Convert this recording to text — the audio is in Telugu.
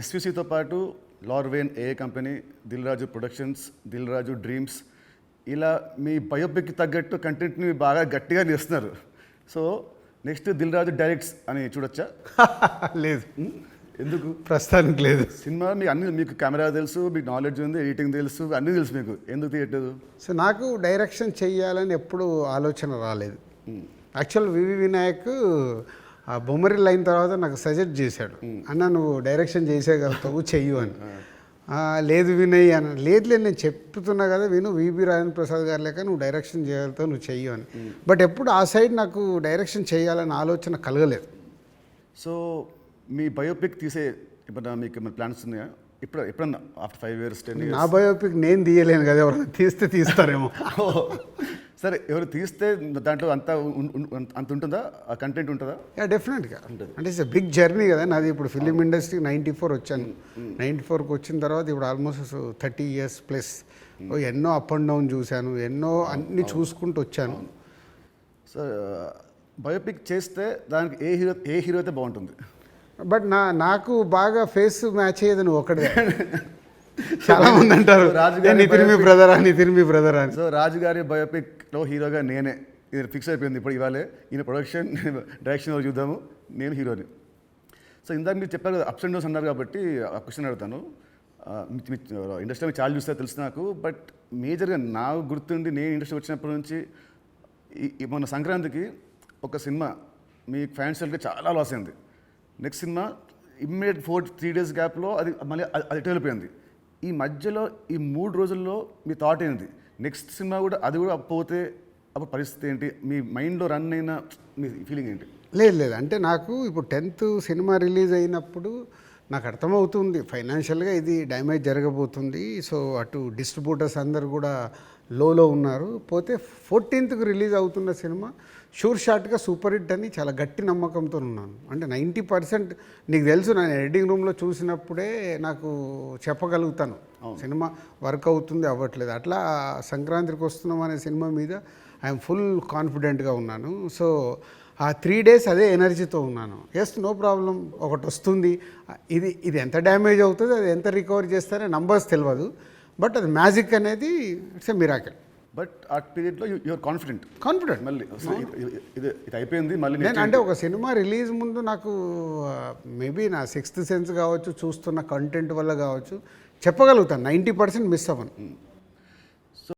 ఎస్విసితో పాటు లార్వేన్ ఏఏ company, Dil Raju productions, Dil Raju dreams, ఇలా మీ బయోపిక్కి తగ్గట్టు కంటెంట్ని బాగా గట్టిగా చేస్తున్నారు. So next Dil Raju directs అని చూడొచ్చా? లేదు, ఎందుకు? ప్రస్తుతానికి లేదు. సినిమా మీ అన్ని మీకు కెమెరా తెలుసు, మీకు నాలెడ్జ్ ఉంది, ఎడిటింగ్ తెలుసు, అన్నీ తెలుసు, మీకు ఎందుకు తీయట్లేదు? సో నాకు డైరెక్షన్ చెయ్యాలని ఎప్పుడు ఆలోచన రాలేదు. యాక్చువల్ వివి వినాయక్ ఆ బొమ్మరిల్ అయిన తర్వాత నాకు సజెస్ట్ చేశాడు, అన్న నువ్వు డైరెక్షన్ చేసేయగలుగుతావు, చెయ్యు అని. లేదు వినయ్ అని. లేదు నేను చెప్తున్నా కదా విను, వివి రాజేంద్ర ప్రసాద్ గారు లేక నువ్వు డైరెక్షన్ చేయగలుగుతావు, నువ్వు చెయ్యు అని. బట్ ఎప్పుడు ఆ సైడ్ నాకు డైరెక్షన్ చేయాలని ఆలోచన కలగలేదు. సో మీ బయోపిక్ తీసే ఇప్పుడు మీకు ఏమైనా ప్లాన్స్ ఉన్నాయా? ఎప్పుడన్నా ఆఫ్టర్ 5 years 10 years? నా బయోపిక్ నేను తీయలేను కదా, ఎవరైనా తీస్తారేమో. సరే, ఎవరు తీస్తే దాంట్లో అంత ఉంటుందా, ఆ కంటెంట్ ఉంటుందా? డెఫినెట్గా అంటే ఇట్స్ బిగ్ జర్నీ కదా నాది. ఇప్పుడు ఫిలిం ఇండస్ట్రీ 94 వచ్చాను. 94కి వచ్చిన తర్వాత ఇప్పుడు ఆల్మోస్ట్ 30 years ప్లస్. ఎన్నో అప్ అండ్ డౌన్ చూశాను, ఎన్నో అన్నీ చూసుకుంటూ వచ్చాను. సో బయోపిక్ చేస్తే దానికి ఏ హీరో అయితే బాగుంటుంది? బట్ నాకు బాగా ఫేస్ మ్యాచ్ అయ్యేది నువ్వు ఒకటే. చాలా మంది అంటారు నితిన్ మీ బ్రదర్ అని. సో రాజు గారి బయోపిక్లో హీరోగా నేనే, ఇది ఫిక్స్ అయిపోయింది. ఇప్పుడు ఇవాళే ఈయన ప్రొడక్షన్ డైరెక్షన్ చూద్దాము, నేను హీరోని. సో ఇందాక మీరు చెప్పారు కదా అప్స్ అండ్ డౌన్స్ అన్నారు, కాబట్టి ఆ క్వశ్చన్ అడుగుతాను. ఇండస్ట్రీలో చాలా చూస్తే తెలుసు నాకు, బట్ మేజర్గా నాకు గుర్తుండి నేను ఇండస్ట్రీ వచ్చినప్పటి నుంచి మొన్న సంక్రాంతికి ఒక సినిమా మీ ఫ్యాన్స్ చాలా లాస్ అయింది. నెక్స్ట్ సినిమా ఇమ్మీడియట్ 3 days గ్యాప్లో అది మళ్ళీ అది వెళ్ళిపోయింది. ఈ మధ్యలో ఈ 3 రోజుల్లో మీ థాట్ ఏంటి? నెక్స్ట్ సినిమా కూడా అది కూడా పోతే అప్పుడు పరిస్థితి ఏంటి? మీ మైండ్లో రన్ అయిన మీ ఫీలింగ్ ఏంటి? లేదు అంటే నాకు ఇప్పుడు 10th సినిమా రిలీజ్ అయినప్పుడు నాకు అర్థమవుతుంది ఫైనాన్షియల్గా ఇది డ్యామేజ్ జరగబోతుంది. సో అటు డిస్ట్రిబ్యూటర్స్ అందరు కూడా లోలో ఉన్నారు. పోతే 14th రిలీజ్ అవుతున్న సినిమా షూర్ షాట్గా సూపర్ హిట్ అని చాలా గట్టి నమ్మకంతో ఉన్నాను. అంటే 90% నీకు తెలుసు, నేను ఎడిటింగ్ రూమ్లో చూసినప్పుడే నాకు చెప్పగలుగుతాను సినిమా వర్క్ అవుతుంది అవ్వట్లేదు. అట్లా సంక్రాంతికి వస్తున్నాం అనే సినిమా మీద ఐఎమ్ ఫుల్ కాన్ఫిడెంట్గా ఉన్నాను. సో ఆ 3 days అదే ఎనర్జీతో ఉన్నాను. ఎస్, నో ప్రాబ్లం, ఒకటి వస్తుంది. ఇది ఎంత డ్యామేజ్ అవుతుంది, అది ఎంత రికవర్ చేస్తారో నంబర్స్ తెలియదు, బట్ అది మ్యాజిక్ అనేది ఇట్స్ ఎ మిరాకిల్. బట్ ఆ పీరియడ్లో యూఆర్ కాన్ఫిడెంట్ మళ్ళీ ఇది అయిపోయింది మళ్ళీ నేను అంటే ఒక సినిమా రిలీజ్ ముందు నాకు మేబీ నా 6th సెన్స్ కావచ్చు, చూస్తున్న కంటెంట్ వల్ల కావచ్చు, చెప్పగలుగుతాను 90% మిస్ అవ్వను.